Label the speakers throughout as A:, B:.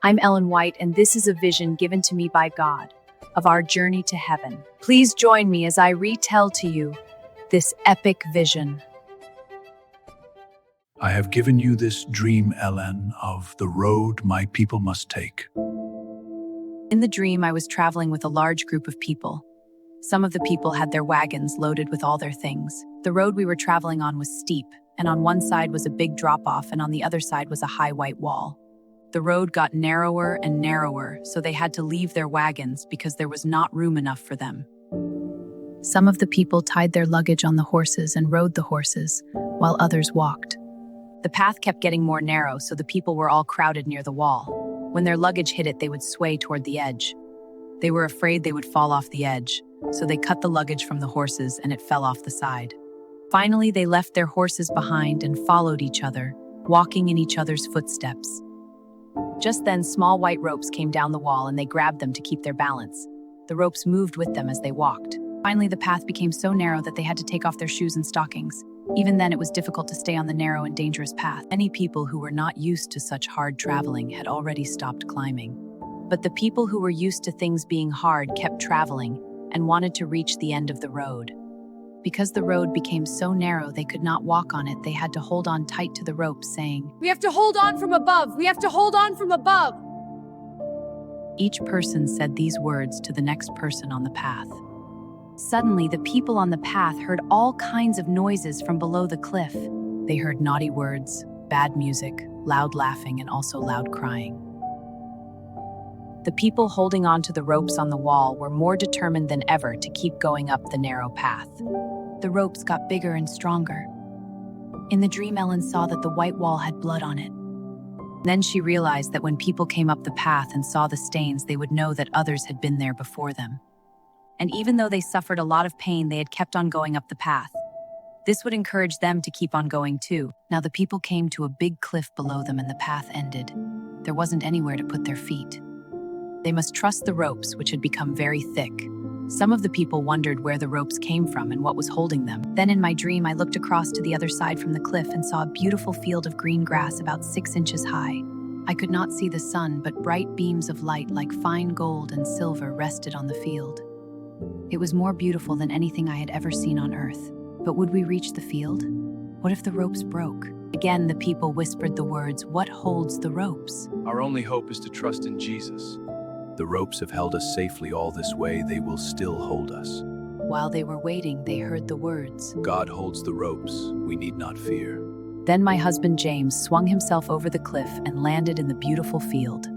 A: I'm Ellenwhite, and this is a vision given to me by God of our journey to heaven. Please join me as I retell to you this epic vision.
B: I have given you this dream, Ellen, of the road my people must take.
A: In the dream, I was traveling with a large group of people. Some of the people had their wagons loaded with all their things. The road we were traveling on was steep, and on one side was a big drop-off, and on the other side was a high white wall. The road got narrower and narrower, so they had to leave their wagons because there was not room enough for them. Some of the people tied their luggage on the horses and rode the horses, while others walked. The path kept getting more narrow, so the people were all crowded near the wall. When their luggage hit it, they would sway toward the edge. They were afraid they would fall off the edge, so they cut the luggage from the horses and it fell off the side. Finally, they left their horses behind and followed each other, walking in each other's footsteps. Just then, small white ropes came down the wall and they grabbed them to keep their balance. The ropes moved with them as they walked. Finally, the path became so narrow that they had to take off their shoes and stockings. Even then, it was difficult to stay on the narrow and dangerous path. Many people who were not used to such hard traveling had already stopped climbing. But the people who were used to things being hard kept traveling and wanted to reach the end of the road. Because the road became so narrow they could not walk on it, they had to hold on tight to the ropes, saying,
C: "We have to hold on from above! We have to hold on from above!"
A: Each person said these words to the next person on the path. Suddenly, the people on the path heard all kinds of noises from below the cliff. They heard naughty words, bad music, loud laughing, and also loud crying. The people holding on to the ropes on the wall were more determined than ever to keep going up the narrow path. The ropes got bigger and stronger. In the dream, Ellen saw that the white wall had blood on it. Then she realized that when people came up the path and saw the stains, they would know that others had been there before them. And even though they suffered a lot of pain, they had kept on going up the path. This would encourage them to keep on going too. Now the people came to a big cliff below them and the path ended. There wasn't anywhere to put their feet. They must trust the ropes, which had become very thick. Some of the people wondered where the ropes came from and what was holding them. Then in my dream, I looked across to the other side from the cliff and saw a beautiful field of green grass about 6 inches high. I could not see the sun, but bright beams of light like fine gold and silver rested on the field. It was more beautiful than anything I had ever seen on earth. But would we reach the field? What if the ropes broke? Again, the people whispered the words, "What holds the ropes?"
D: Our only hope is to trust in Jesus. The ropes have held us safely all this way. They will still hold us.
A: While they were waiting, they heard the words,
D: God holds the ropes. We need not fear.
A: Then my husband James swung himself over the cliff and landed in the beautiful field.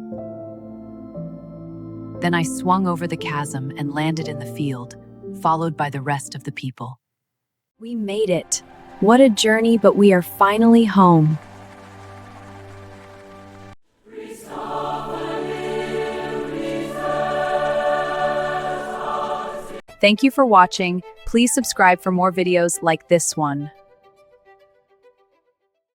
A: Then I swung over the chasm and landed in the field, followed by the rest of the people. We made it. What a journey, but we are finally home. Thank you for watching. Please subscribe for more videos like this one.